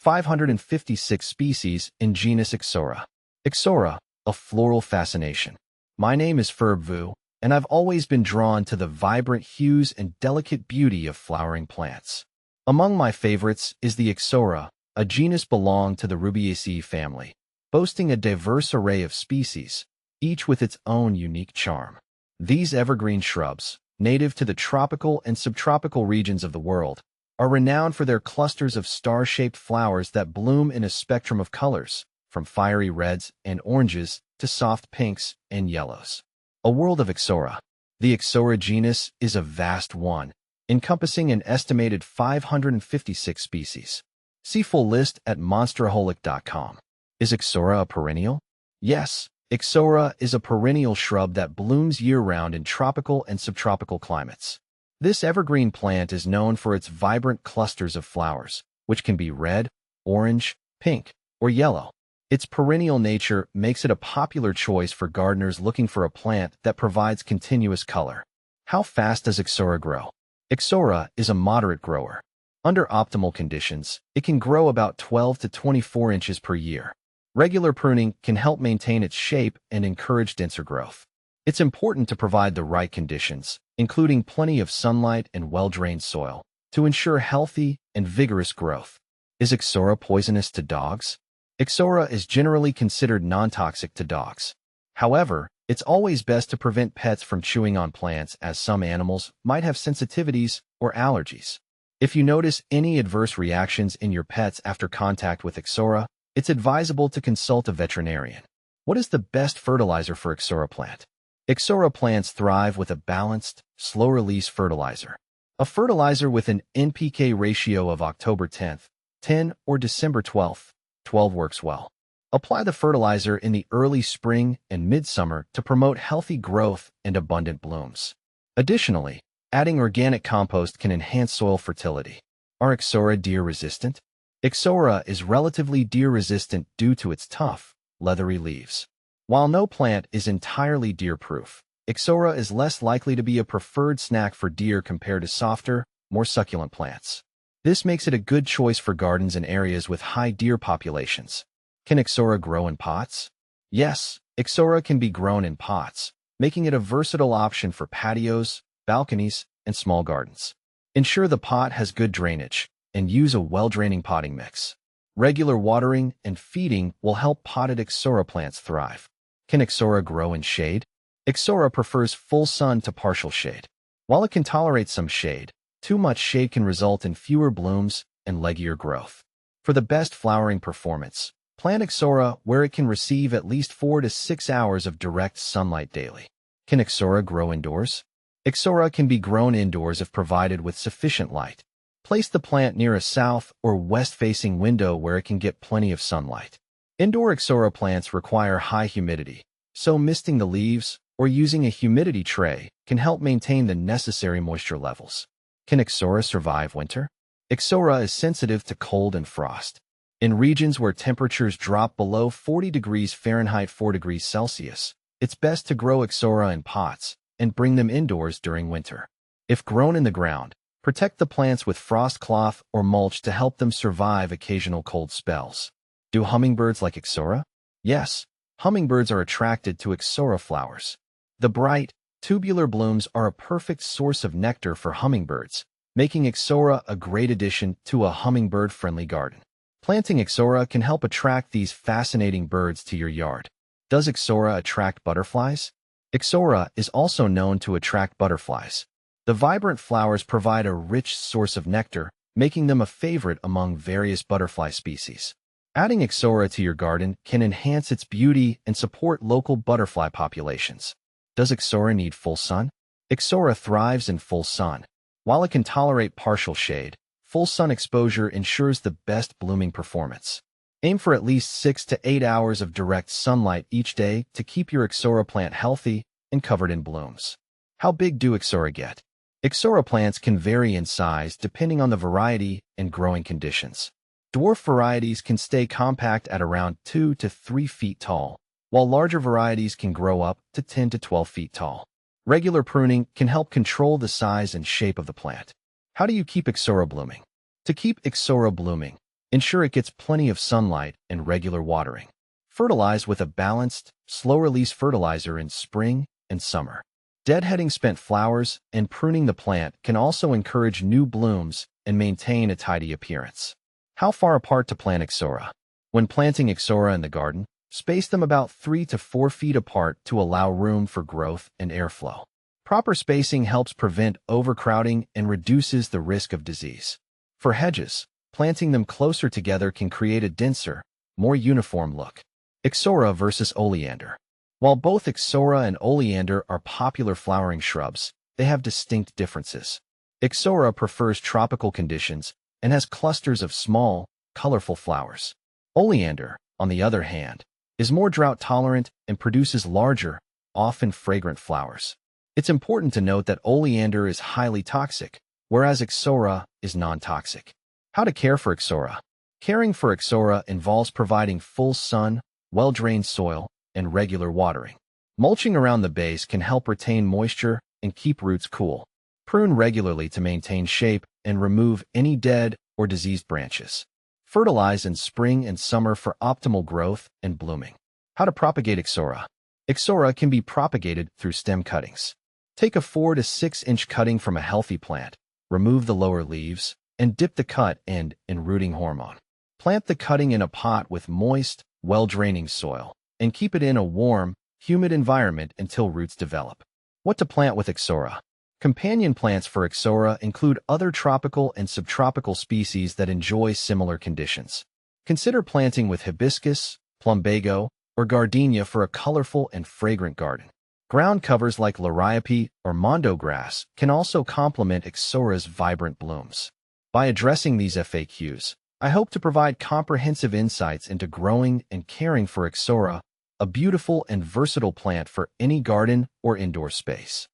556 species in genus Ixora. Ixora, a floral fascination. My name is Vu, and I've always been drawn to the vibrant hues and delicate beauty of flowering plants. Among my favorites is the Ixora, a genus belonging to the Rubiaceae family, boasting a diverse array of species, each with its own unique charm. These evergreen shrubs, native to the tropical and subtropical regions of the world, are renowned for their clusters of star-shaped flowers that bloom in a spectrum of colors, from fiery reds and oranges to soft pinks and yellows. A world of Ixora. The Ixora genus is a vast one, encompassing an estimated 556 species. See full list at monsteraholic.com. Is Ixora a perennial? Yes, Ixora is a perennial shrub that blooms year-round in tropical and subtropical climates. This evergreen plant is known for its vibrant clusters of flowers, which can be red, orange, pink, or yellow. Its perennial nature makes it a popular choice for gardeners looking for a plant that provides continuous color. How fast does Ixora grow? Ixora is a moderate grower. Under optimal conditions, it can grow about 12 to 24 inches per year. Regular pruning can help maintain its shape and encourage denser growth. It's important to provide the right conditions, including plenty of sunlight and well-drained soil, to ensure healthy and vigorous growth. Is Ixora poisonous to dogs? Ixora is generally considered non-toxic to dogs. However, it's always best to prevent pets from chewing on plants, as some animals might have sensitivities or allergies. If you notice any adverse reactions in your pets after contact with Ixora, it's advisable to consult a veterinarian. What is the best fertilizer for Ixora plant? Ixora plants thrive with a balanced, slow-release fertilizer. A fertilizer with an NPK ratio of October 10th, 10 or December 12th, 12 works well. Apply the fertilizer in the early spring and midsummer to promote healthy growth and abundant blooms. Additionally, adding organic compost can enhance soil fertility. Are Ixora deer-resistant? Ixora is relatively deer-resistant due to its tough, leathery leaves. While no plant is entirely deer-proof, Ixora is less likely to be a preferred snack for deer compared to softer, more succulent plants. This makes it a good choice for gardens in areas with high deer populations. Can Ixora grow in pots? Yes, Ixora can be grown in pots, making it a versatile option for patios, balconies, and small gardens. Ensure the pot has good drainage, and use a well-draining potting mix. Regular watering and feeding will help potted Ixora plants thrive. Can Ixora grow in shade? Ixora prefers full sun to partial shade. While it can tolerate some shade, too much shade can result in fewer blooms and leggier growth. For the best flowering performance, plant Ixora where it can receive at least 4 to 6 hours of direct sunlight daily. Can Ixora grow indoors? Ixora can be grown indoors if provided with sufficient light. Place the plant near a south or west-facing window where it can get plenty of sunlight. Indoor Ixora plants require high humidity, so misting the leaves or using a humidity tray can help maintain the necessary moisture levels. Can Ixora survive winter? Ixora is sensitive to cold and frost. In regions where temperatures drop below 40 degrees Fahrenheit 4 degrees Celsius, it's best to grow Ixora in pots and bring them indoors during winter. If grown in the ground, protect the plants with frost cloth or mulch to help them survive occasional cold spells. Do hummingbirds like Ixora? Yes, hummingbirds are attracted to Ixora flowers. The bright, tubular blooms are a perfect source of nectar for hummingbirds, making Ixora a great addition to a hummingbird-friendly garden. Planting Ixora can help attract these fascinating birds to your yard. Does Ixora attract butterflies? Ixora is also known to attract butterflies. The vibrant flowers provide a rich source of nectar, making them a favorite among various butterfly species. Adding Ixora to your garden can enhance its beauty and support local butterfly populations. Does Ixora need full sun? Ixora thrives in full sun. While it can tolerate partial shade, full sun exposure ensures the best blooming performance. Aim for at least 6 to 8 hours of direct sunlight each day to keep your Ixora plant healthy and covered in blooms. How big do Ixora get? Ixora plants can vary in size depending on the variety and growing conditions. Dwarf varieties can stay compact at around 2 to 3 feet tall, while larger varieties can grow up to 10 to 12 feet tall. Regular pruning can help control the size and shape of the plant. How do you keep Ixora blooming? To keep Ixora blooming, Ensure it gets plenty of sunlight and regular watering. Fertilize with a balanced, slow-release fertilizer in spring and summer. Deadheading spent flowers and pruning the plant can also encourage new blooms and maintain a tidy appearance. How far apart to plant Ixora? When planting Ixora in the garden, space them about 3 to 4 feet apart to allow room for growth and airflow. Proper spacing helps prevent overcrowding and reduces the risk of disease. For hedges, planting them closer together can create a denser, more uniform look. Ixora versus oleander. While both Ixora and oleander are popular flowering shrubs, they have distinct differences. Ixora prefers tropical conditions and has clusters of small, colorful flowers. Oleander, on the other hand, is more drought-tolerant and produces larger, often fragrant flowers. It's important to note that oleander is highly toxic, whereas Ixora is non-toxic. How to care for Ixora? Caring for Ixora involves providing full sun, well-drained soil, and regular watering. Mulching around the base can help retain moisture and keep roots cool. Prune regularly to maintain shape and remove any dead or diseased branches. Fertilize in spring and summer for optimal growth and blooming. How to propagate Ixora? Ixora can be propagated through stem cuttings. Take a 4 to 6 inch cutting from a healthy plant, remove the lower leaves, and dip the cut end in rooting hormone. Plant the cutting in a pot with moist, well-draining soil, and keep it in a warm, humid environment until roots develop. What to plant with Ixora? Companion plants for Ixora include other tropical and subtropical species that enjoy similar conditions. Consider planting with hibiscus, plumbago, or gardenia for a colorful and fragrant garden. Ground covers like liriope or mondo grass can also complement Ixora's vibrant blooms. By addressing these FAQs, I hope to provide comprehensive insights into growing and caring for Ixora, a beautiful and versatile plant for any garden or indoor space.